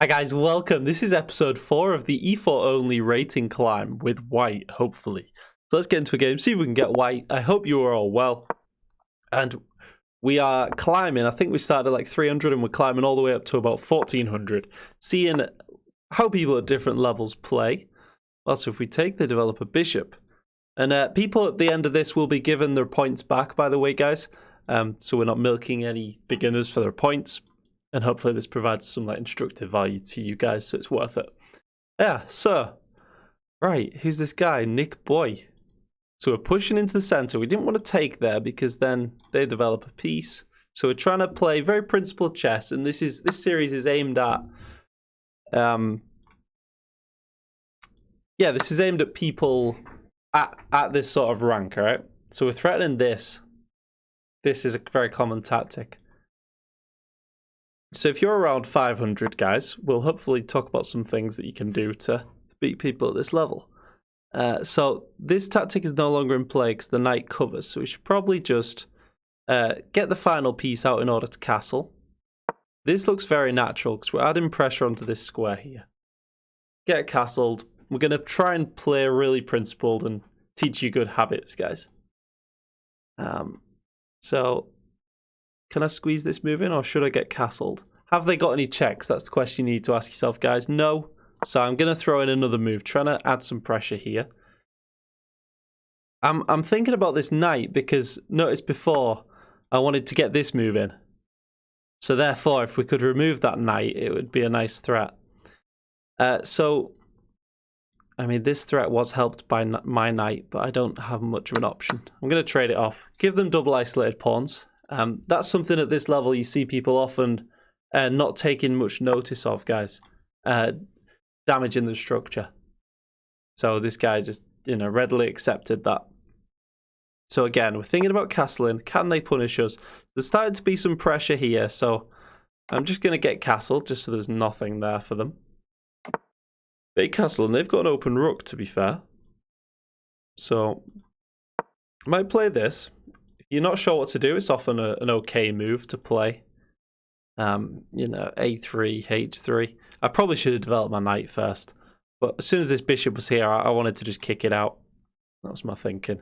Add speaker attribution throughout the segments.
Speaker 1: Hi guys, welcome. This is episode 4 of the E4 only rating climb with White, hopefully. So let's get into a game, see if we can get White. I hope you are all well. And we are climbing. I think we started at like 300 and we're climbing all the way up to about 1400. Seeing how people at different levels play. Also, if we take the developer Bishop. And people at the end of this will be given their points back, by the way, guys. So we're not milking any beginners for their points. And hopefully this provides some like instructive value to you guys, so it's worth it. Yeah, so, right, who's this guy? Nick Boy. So we're pushing into the center. We didn't want to take there because then they develop a piece. So we're trying to play very principled chess, and this series is aimed at this is aimed at people at this sort of rank, all right? So we're threatening this. This is a very common tactic. So if you're around 500, guys, we'll hopefully talk about some things that you can do to beat people at this level. So this tactic is no longer in play because the knight covers. So we should probably just get the final piece out in order to castle. This looks very natural because we're adding pressure onto this square here. Get castled. We're going to try and play really principled and teach you good habits, guys. So... can I squeeze this move in or should I get castled? Have they got any checks? That's the question you need to ask yourself, guys. No. So I'm going to throw in another move, trying to add some pressure here. I'm thinking about this knight because notice before I wanted to get this move in. So therefore, if we could remove that knight, it would be a nice threat. So, I mean, this threat was helped by my knight, but I don't have much of an option. I'm going to trade it off. Give them double isolated pawns. That's something at this level you see people often not taking much notice of, guys. Damaging the structure. So this guy just, readily accepted that. So again, we're thinking about castling. Can they punish us? There's starting to be some pressure here, so I'm just going to get castled just so there's nothing there for them. They castle, and they've got an open rook, to be fair. So I might play this. You're not sure what to do, it's often an okay move to play. A3, H3. I probably should have developed my knight first. But as soon as this bishop was here, I wanted to just kick it out. That was my thinking.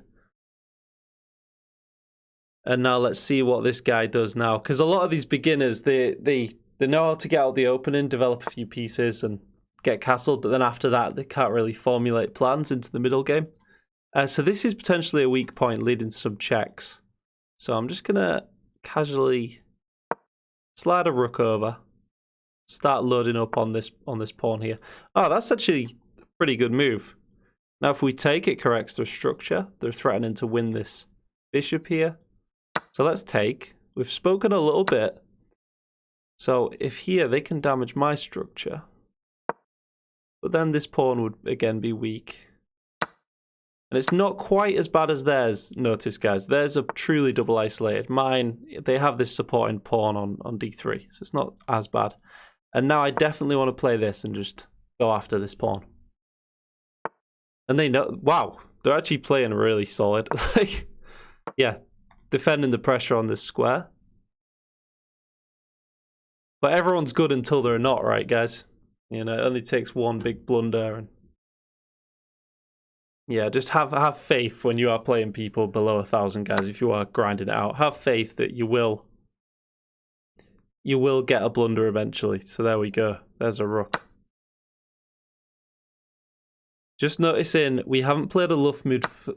Speaker 1: And now let's see what this guy does now. Because a lot of these beginners, they know how to get out the opening, develop a few pieces, and get castled. But then after that, they can't really formulate plans into the middle game. So this is potentially a weak point leading to some checks. So I'm just going to casually slide a rook over, start loading up on this pawn here. Oh, that's actually a pretty good move. Now if we take, it corrects their structure. They're threatening to win this bishop here. So let's take. We've spoken a little bit. So if here they can damage my structure, but then this pawn would again be weak. And it's not quite as bad as theirs, notice, guys. Theirs are truly double isolated. Mine, they have this supporting pawn on d3, so it's not as bad. And now I definitely want to play this and just go after this pawn. And they know, wow, they're actually playing really solid. Like, yeah, defending the pressure on this square. But everyone's good until they're not, right, guys? It only takes one big blunder and yeah, just have faith when you are playing people below 1,000, guys. If you are grinding it out, have faith that you will get a blunder eventually. So there we go. There's a rook. Just noticing we haven't played a love move for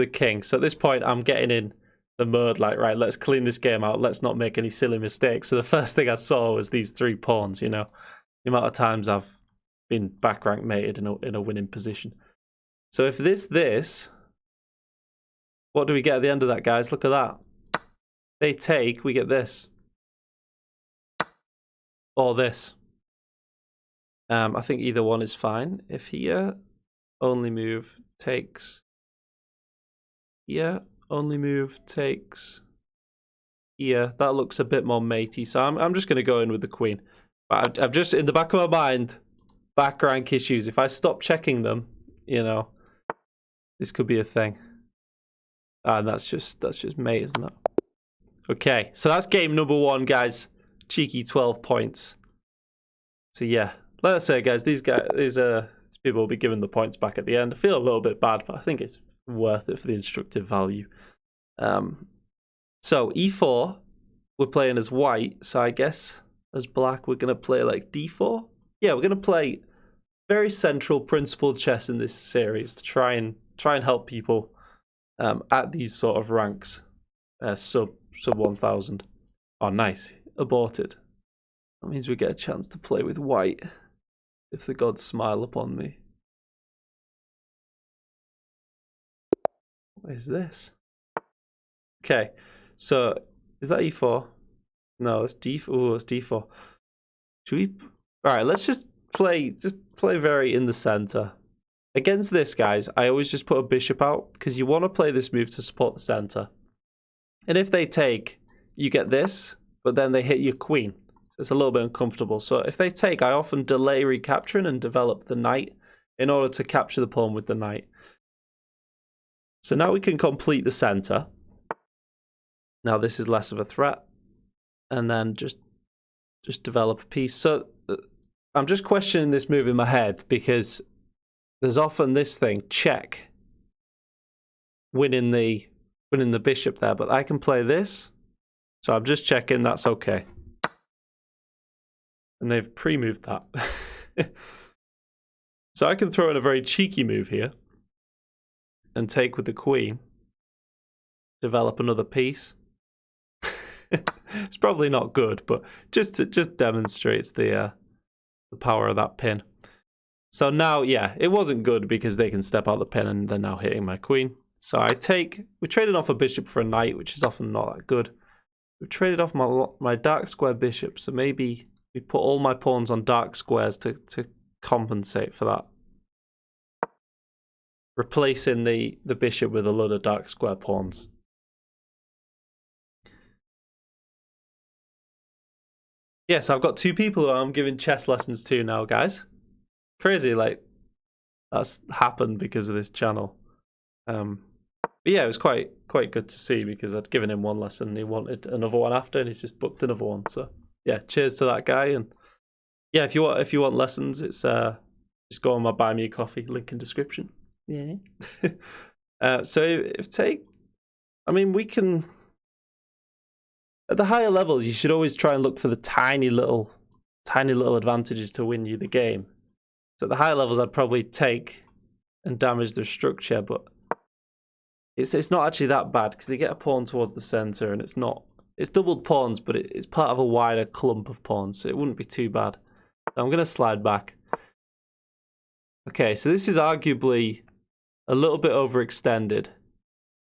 Speaker 1: the king. So at this point, I'm getting in the mode like, right, let's clean this game out. Let's not make any silly mistakes. So the first thing I saw was these 3 pawns. The amount of times I've been back rank mated in a winning position. So if this, what do we get at the end of that, guys? Look at that. They take, we get this. Or this. I think either one is fine. If here, only move takes. Here, only move takes. Here, that looks a bit more matey. So I'm just going to go in with the queen. But I'm just, in the back of my mind, back rank issues. If I stop checking them, this could be a thing. And that's just mate, isn't it? Okay, so that's game number 1, guys. Cheeky 12 points. So yeah, like I say, guys, these people will be given the points back at the end. I feel a little bit bad, but I think it's worth it for the instructive value. So e4, we're playing as white, so I guess as black we're going to play like d4. Yeah, we're going to play very central principled chess in this series to try and help people at these sort of ranks, sub 1000. Oh, nice, aborted. That means we get a chance to play with white if the gods smile upon me. What is this? Okay, so is that e4? No, it's d4. Oh, it's d4. Should we? All right, let's just play very in the center. Against this, guys, I always just put a bishop out because you want to play this move to support the center. And if they take, you get this, but then they hit your queen. So it's a little bit uncomfortable. So if they take, I often delay recapturing and develop the knight in order to capture the pawn with the knight. So now we can complete the center. Now this is less of a threat. And then just develop a piece. So I'm just questioning this move in my head because there's often this thing, check, winning the bishop there, but I can play this. So I'm just checking that's okay. And they've pre-moved that. So I can throw in a very cheeky move here and take with the queen, develop another piece. It's probably not good, but just demonstrates the power of that pin. So now, yeah, it wasn't good because they can step out the pin and they're now hitting my queen. So I take, we're trading off a bishop for a knight, which is often not that good. We've traded off my dark square bishop, so maybe we put all my pawns on dark squares to compensate for that. Replacing the bishop with a load of dark square pawns. Yes, I've got 2 people who I'm giving chess lessons to now, guys. Crazy, like, that's happened because of this channel. But yeah, it was quite good to see because I'd given him 1 lesson and he wanted another one after, and he's just booked another one. So yeah, cheers to that guy. And yeah, if you want lessons, it's just go on my Buy Me a Coffee link in description. Yeah. So if take, I mean, we can. At the higher levels, you should always try and look for the tiny little advantages to win you the game. So at the higher levels, I'd probably take and damage their structure, but it's not actually that bad because they get a pawn towards the center, and it's doubled pawns, but it's part of a wider clump of pawns, so it wouldn't be too bad. So I'm going to slide back. Okay, so this is arguably a little bit overextended,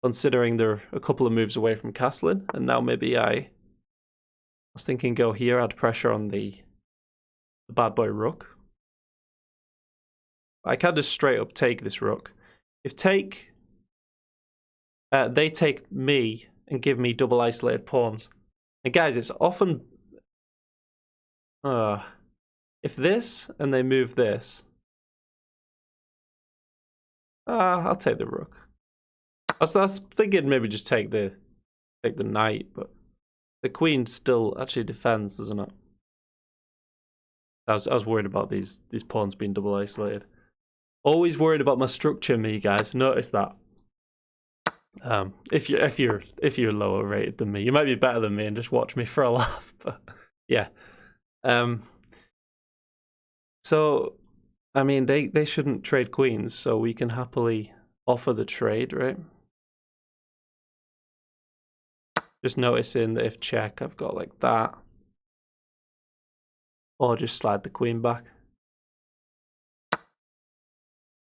Speaker 1: considering they're a couple of moves away from castling, and now maybe I was thinking go here, add pressure on the bad boy rook. I can just straight up take this rook. If take, they take me and give me double isolated pawns. And guys, it's often, if this and they move this, I'll take the rook. I was thinking maybe just take the knight, but the queen still actually defends, doesn't it? I was worried about these pawns being double isolated. Always worried about my structure, me guys. Notice that. If you're lower rated than me, you might be better than me and just watch me for a laugh. But yeah. So I mean, they shouldn't trade queens, so we can happily offer the trade, right? Just noticing that if check, I've got like that. Or just slide the queen back.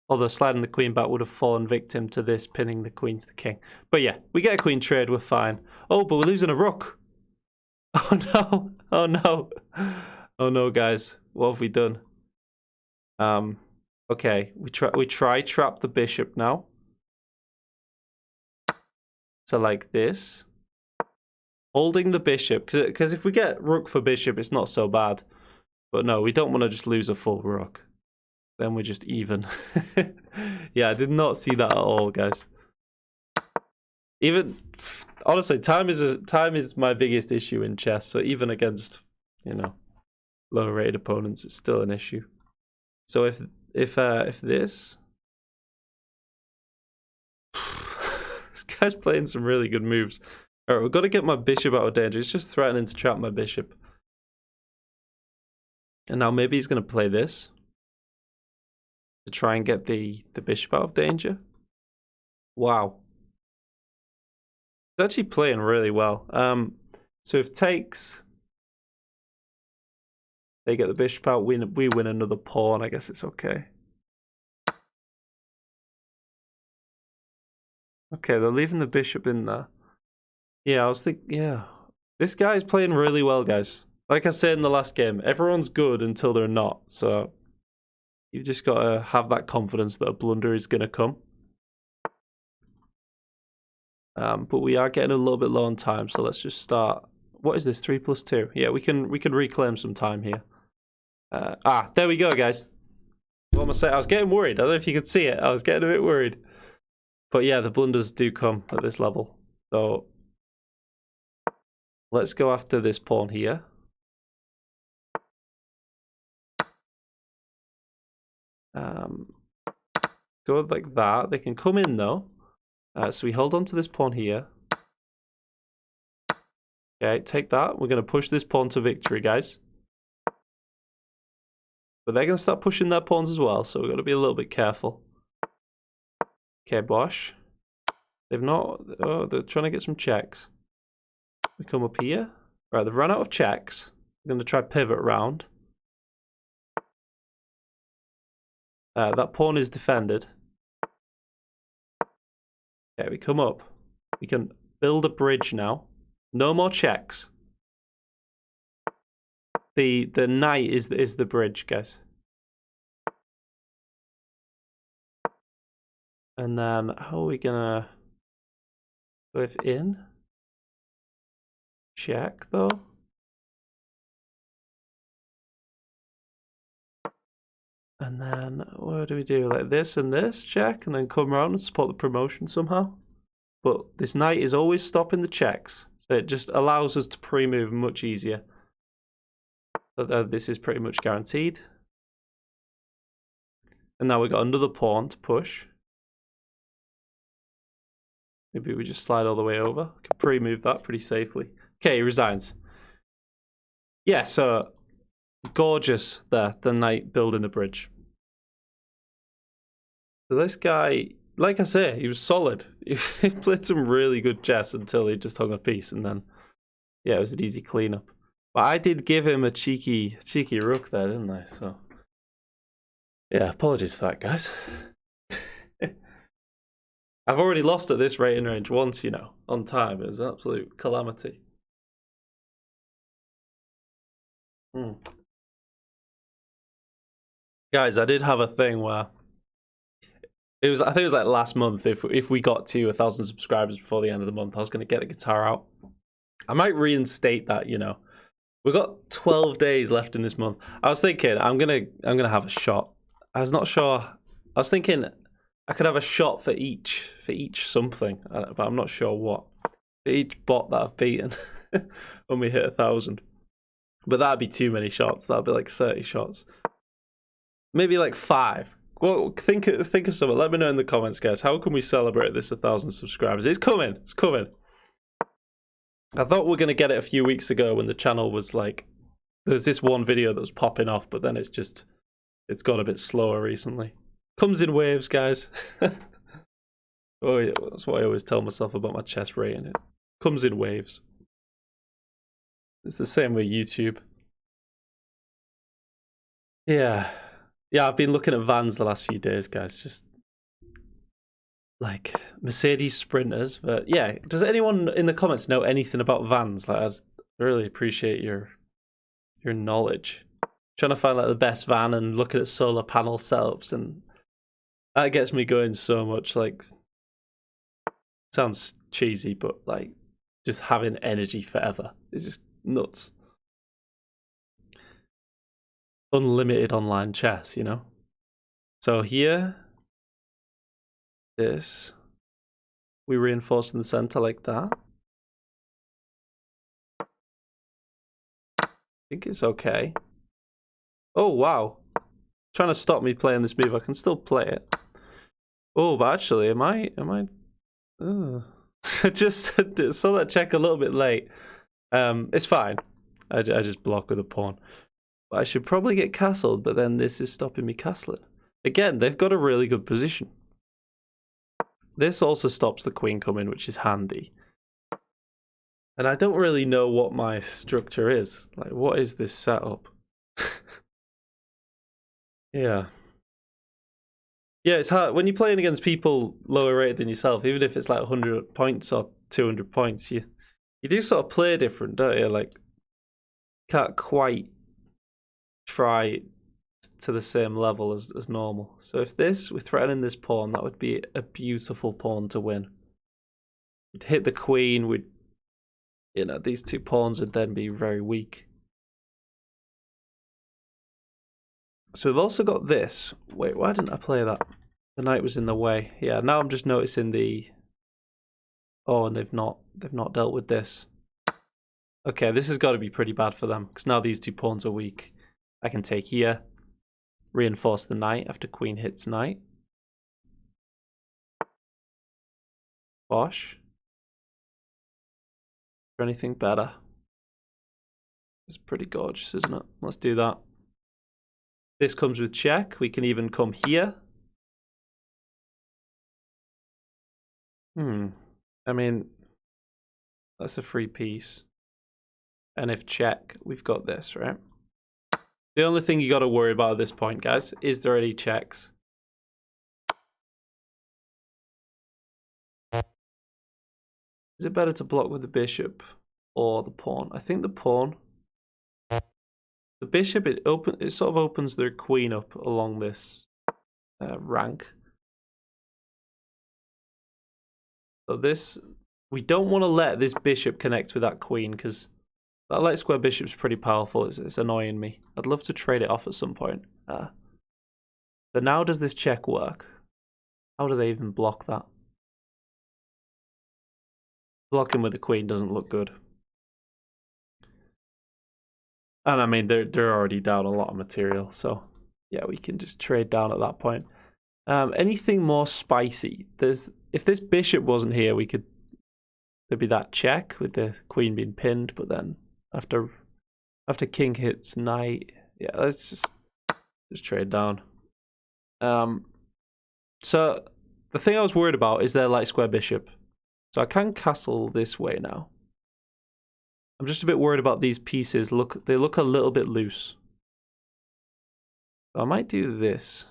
Speaker 1: Although sliding the queen back would have fallen victim to this pinning the queen to the king. But yeah, we get a queen trade, we're fine. Oh, but we're losing a rook. Oh no, oh no. Oh no, guys, what have we done? Okay, we try trap the bishop now. So like this. Holding the bishop, because if we get rook for bishop, it's not so bad. But no, we don't want to just lose a full rook. Then we're just even. Yeah, I did not see that at all, guys. Even honestly, time is my biggest issue in chess. So even against, lower rated opponents, it's still an issue. So if this this guy's playing some really good moves. Alright, we've got to get my bishop out of danger. He's just threatening to trap my bishop. And now maybe he's going to play this to try and get the bishop out of danger. Wow. He's actually playing really well. So if takes, they get the bishop out, we win another pawn. I guess it's okay. Okay, they're leaving the bishop in there. Yeah, I was thinking, yeah. This guy's playing really well, guys. Like I said in the last game, everyone's good until they're not. So you've just got to have that confidence that a blunder is going to come. But we are getting a little bit low on time, so let's just start. What is this? 3+2. Yeah, we can reclaim some time here. There we go, guys. What am I saying? I was getting worried. I don't know if you could see it. I was getting a bit worried. But yeah, the blunders do come at this level. So let's go after this pawn here. Go like that. They can come in though. So we hold on to this pawn here. Okay, take that. We're going to push this pawn to victory, guys. But they're going to start pushing their pawns as well, so we've got to be a little bit careful. Okay, Bosch. They've not... Oh, they're trying to get some checks. We come up here. Right, they've run out of checks. I'm going to try pivot round. That pawn is defended. Okay, we come up. We can build a bridge now. No more checks. The knight is the bridge, guys. And then how are we gonna go if in? Check though. And then what do we do? Like this and this, check, and then come around and support the promotion somehow. But this knight is always stopping the checks, so it just allows us to pre-move much easier. This is pretty much guaranteed. And now we got another pawn to push. Maybe we just slide all the way over. Can pre-move that pretty safely. Okay, he resigns. Yeah, so gorgeous there, the knight building the bridge. So this guy, like I say, he was solid. He played some really good chess until he just hung a piece, and then, yeah, it was an easy cleanup. But I did give him a cheeky rook there, didn't I? So, yeah, apologies for that, guys. I've already lost at this rating range once, you know, on time. It was an absolute calamity. Guys, I did have a thing where I think it was like last month. If we got to 1,000 subscribers before the end of the month, I was going to get the guitar out. I might reinstate that, you know. We've got 12 days left in this month. I was thinking I'm gonna have a shot. I was not sure. I was thinking I could have a shot for each something, but I'm not sure what. For each bot that I've beaten when we hit 1,000. But that'd be too many shots. That'd be like 30 shots. Maybe like 5. Well, think of something. Let me know in the comments, guys. How can we celebrate this 1,000 subscribers? It's coming. It's coming. I thought we were going to get it a few weeks ago when the channel was like, there was this one video that was popping off, but then it's got a bit slower recently. Comes in waves, guys. Oh yeah, that's what I always tell myself about my chess rating. It comes in waves. It's the same with YouTube. Yeah. Yeah, I've been looking at vans the last few days, guys. Just like Mercedes Sprinters. But yeah, does anyone in the comments know anything about vans? Like, I'd really appreciate your knowledge. Trying to find like the best van and looking at solar panel setups, and that gets me going so much. Like, sounds cheesy, but like just having energy forever is just nuts. Unlimited online chess, you know. So here, this, we reinforce in the center like that. I think it's okay. Oh, wow. Trying to stop me playing this move. I can still play it. Oh, but actually, am I... I just saw that check a little bit late. It's fine. I just block with a pawn. But I should probably get castled, but then this is stopping me castling. Again, they've got a really good position. This also stops the queen coming, which is handy. And I don't really know what my structure is. Like, what is this setup? Yeah. Yeah, it's hard. When you're playing against people lower rated than yourself, even if it's like 100 points or 200 points, you do sort of play different, don't you? Like, can't quite try to the same level as normal. So if we're threatening this pawn, that would be a beautiful pawn to win. We'd hit the queen, these two pawns would then be very weak. So we've also got this. Wait, why didn't I play that? The knight was in the way. Yeah, now I'm just noticing the... Oh, and they've not dealt with this. Okay, this has got to be pretty bad for them, because now these two pawns are weak. I can take here, reinforce the knight after queen hits knight. Bosh. Is there anything better? It's pretty gorgeous, isn't it? Let's do that. This comes with check. We can even come here. I mean, that's a free piece. And if check, we've got this, right? The only thing you got to worry about at this point, guys, is there any checks? Is it better to block with the bishop or the pawn? I think the pawn. The bishop, it sort of opens their queen up along this rank. So this, we don't want to let this bishop connect with that queen, because that light square bishop's pretty powerful. It's annoying me. I'd love to trade it off at some point. But now does this check work? How do they even block that? Blocking with the queen doesn't look good. And I mean, they're already down a lot of material, so yeah, we can just trade down at that point. Anything more spicy? If this bishop wasn't here, there'd be that check with the queen being pinned, but then after king hits knight, yeah, let's just trade down. So the thing I was worried about is their light square bishop. So I can castle this way now. I'm just a bit worried about these pieces. They look a little bit loose. So I might do this.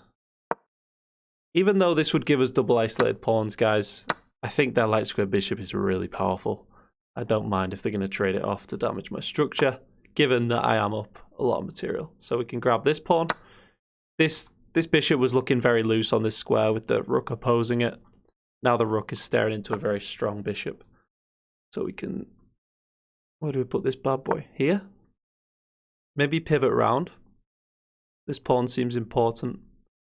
Speaker 1: Even though this would give us double isolated pawns, guys, I think their light square bishop is really powerful. I don't mind if they're going to trade it off to damage my structure, given that I am up a lot of material. So we can grab this pawn. This bishop was looking very loose on this square with the rook opposing it. Now the rook is staring into a very strong bishop. So we can... Where do we put this bad boy? Here? Maybe pivot round. This pawn seems important.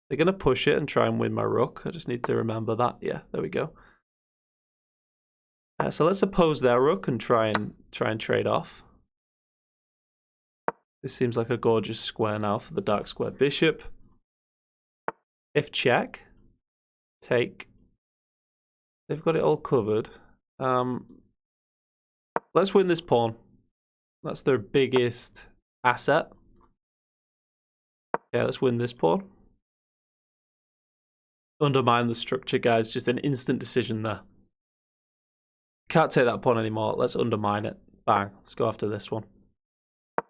Speaker 1: They're going to push it and try and win my rook. I just need to remember that. Yeah, there we go. So let's oppose their rook and try and trade off. This seems like a gorgeous square now for the dark square bishop. If check, take. They've got it all covered. Let's win this pawn. That's their biggest asset. Yeah, let's win this pawn. Undermine the structure, guys. Just an instant decision there. Can't take that pawn anymore. Let's undermine it. Bang. Let's go after this one.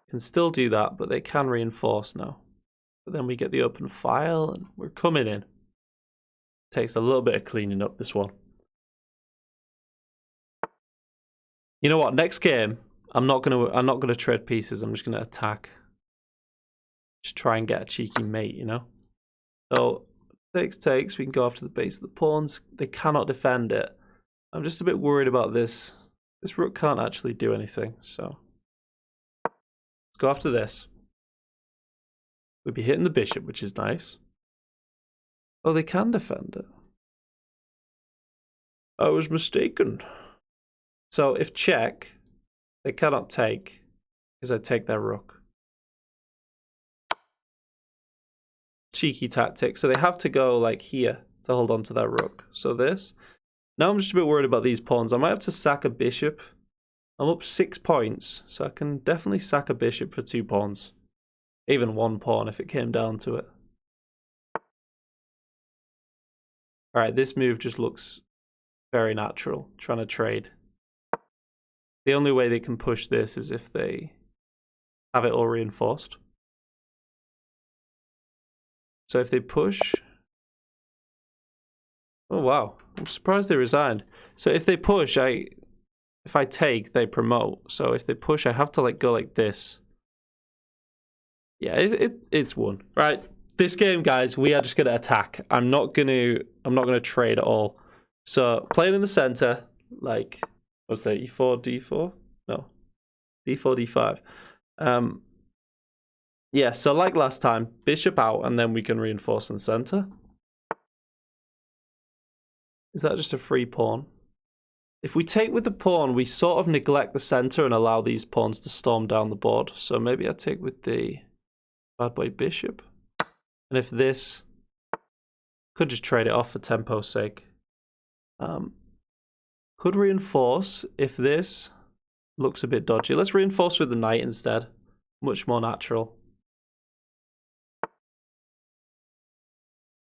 Speaker 1: Can still do that, but they can reinforce now. But then we get the open file, and we're coming in. Takes a little bit of cleaning up, this one. You know what? Next game, I'm not gonna trade pieces. I'm just gonna attack. Just try and get a cheeky mate, you know. So takes. We can go after the base of the pawns. They cannot defend it. I'm just a bit worried about this. This rook can't actually do anything. So let's go after this. We'd be hitting the bishop, which is nice. Oh, they can defend it. I was mistaken. So if check, they cannot take, because I take their rook. cheeky tactic. So they have to go like here to hold on to their rook. So this. Now I'm just a bit worried about these pawns. I might have to sack a bishop. I'm up 6 points, so I can definitely sack a bishop for 2 pawns. Even 1 pawn if it came down to it. Alright, this move just looks very natural, trying to trade. The only way they can push this is if they have it all reinforced. So if they push... Oh wow, I'm surprised they resigned. So if they push, if I take, they promote. So if they push, I have to like go like this. Yeah, it's won. Right, this game, guys, we are just gonna attack. I'm not gonna trade at all. So playing in the center, like what's that? E4, D4? No, D4, D5. Yeah. So like last time, bishop out, and then we can reinforce in the center. Is that just a free pawn? If we take with the pawn, we sort of neglect the center and allow these pawns to storm down the board. So maybe I take with the bad boy bishop. And if this... Could just trade it off for tempo's sake. Could reinforce if this looks a bit dodgy. Let's reinforce with the knight instead. Much more natural.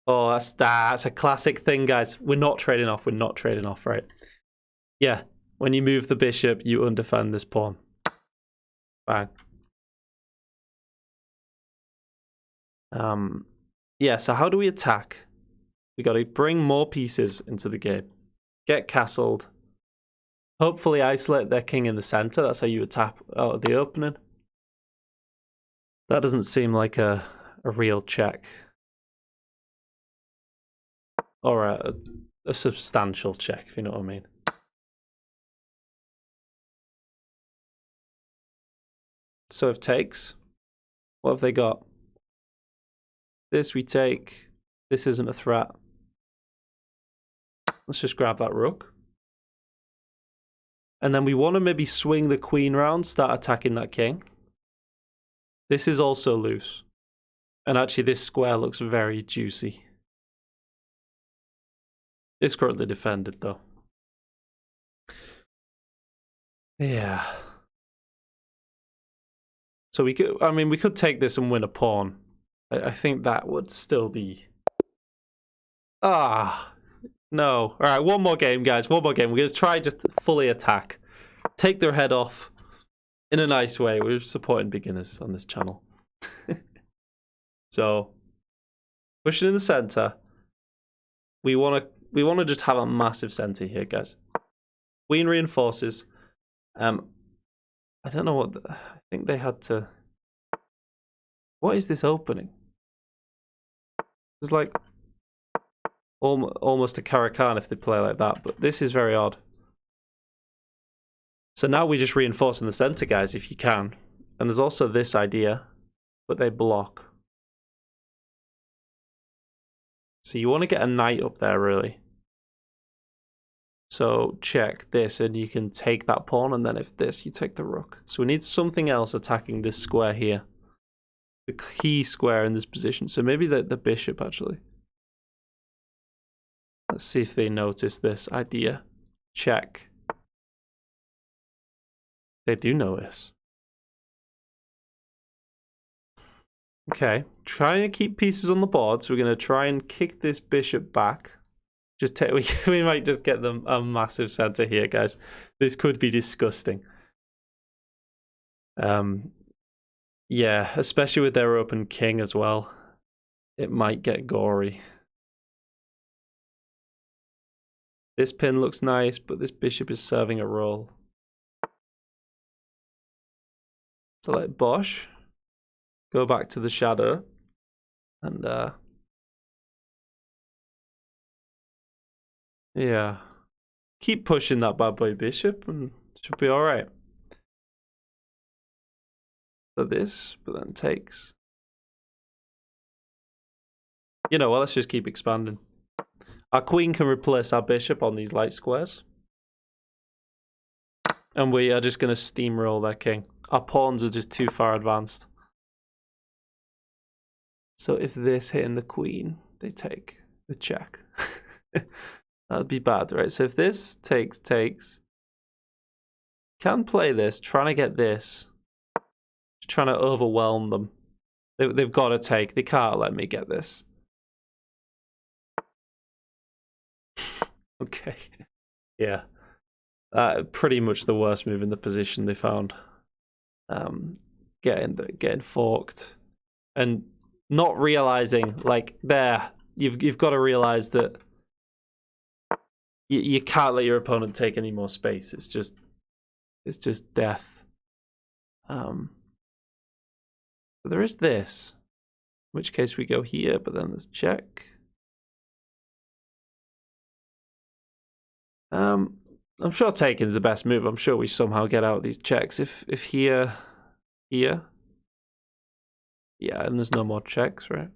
Speaker 1: Oh, that's a classic thing, guys. We're not trading off. We're not trading off, right? Yeah. When you move the bishop, you undefend this pawn. Bang. Yeah, so how do we attack? We got to bring more pieces into the game. Get castled. Hopefully isolate their king in the center. That's how you attack out of the opening. That doesn't seem like a real check. Or a substantial check, if you know what I mean. So if takes, what have they got? This we take. This isn't a threat. Let's just grab that rook. And then we want to maybe swing the queen round, start attacking that king. This is also loose. And actually this square looks very juicy. It's currently defended though. Yeah. So we could take this and win a pawn. I think that would still be... Ah, no. All right, one more game, guys. One more game. We're going to try just to fully attack. Take their head off in a nice way. We're supporting beginners on this channel. So, pushing in the center. We want to just have a massive center here, guys. Queen reinforces. I don't know what... I think they had to... What is this opening? It's like almost a Caro-Kann if they play like that, but this is very odd. So now we just reinforce in the center, guys, if you can. And there's also this idea, but they block. So you want to get a knight up there, really. So check this, and you can take that pawn, and then if this, you take the rook. So we need something else attacking this square here. The key square in this position. So maybe the bishop, actually. Let's see if they notice this idea. Check. They do notice. Okay, trying to keep pieces on the board. So we're going to try and kick this bishop back. Just take, we might just get them a massive center here, guys. This could be disgusting. Yeah, especially with their open king as well. It might get gory. This pin looks nice, but this bishop is serving a role. So let Bosch go back to the shadow. And yeah. Keep pushing that bad boy bishop and it should be alright. So this, but then takes. You know what, let's just keep expanding. Our queen can replace our bishop on these light squares. And we are just going to steamroll their king. Our pawns are just too far advanced. So if this hitting the queen, they take the check. That'd be bad, right? So if this takes, can play this, trying to get this, just trying to overwhelm them. They've got to take. They can't let me get this. Okay. Yeah. Pretty much the worst move in the position they found. Getting forked and not realizing, like, there, you've got to realize that you can't let your opponent take any more space. It's just death. But there is this, in which case we go here, but then there's check. I'm sure taking is the best move. I'm sure we somehow get out these checks. If here, yeah, and there's no more checks, right?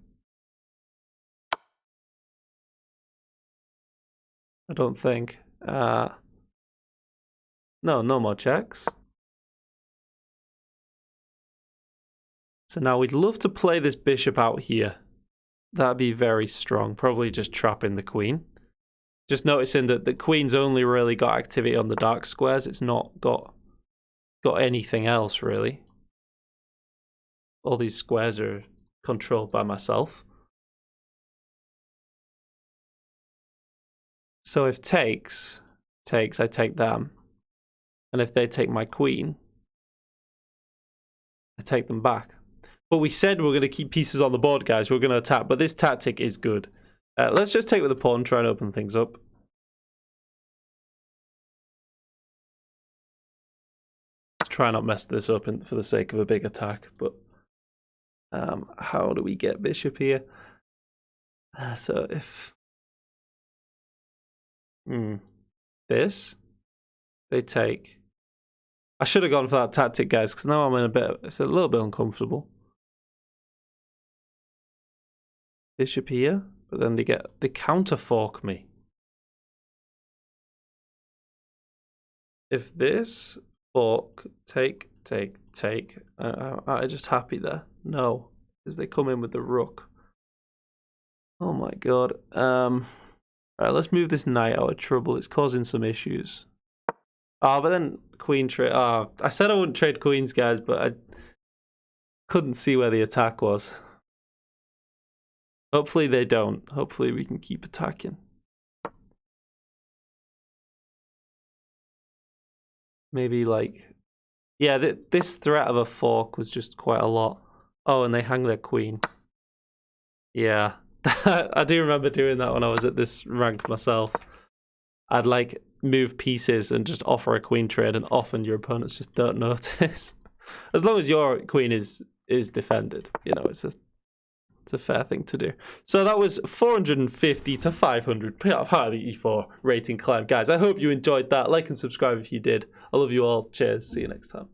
Speaker 1: I don't think. No more checks. So now we'd love to play this bishop out here. That'd be very strong. Probably just trapping the queen. Just noticing that the queen's only really got activity on the dark squares. It's not got anything else, really. All these squares are controlled by myself. So if takes, I take them. And if they take my queen, I take them back. But we said we're going to keep pieces on the board, guys. We're going to attack. But this tactic is good. Let's just take with the pawn, try and open things up. Let's try not mess this up for the sake of a big attack. But how do we get bishop here? So if this, they take. I should have gone for that tactic, guys, because now I'm in it's a little bit uncomfortable. Bishop here, but then they counter fork me. If this fork, take, am I just happy there? No, because they come in with the rook. Oh my god. Alright, let's move this knight out of trouble. It's causing some issues. Oh, but then queen trade. Oh, I said I wouldn't trade queens, guys, but I couldn't see where the attack was. Hopefully they don't. Hopefully we can keep attacking. Maybe like, yeah, this threat of a fork was just quite a lot. Oh, and they hang their queen. Yeah, I do remember doing that when I was at this rank myself. I'd like move pieces and just offer a queen trade, and often your opponents just don't notice. As long as your queen is defended, you know, it's a fair thing to do. So that was 450 to 500 part of the E4 rating climb. Guys, I hope you enjoyed that. Like and subscribe if you did. I love you all. Cheers. See you next time.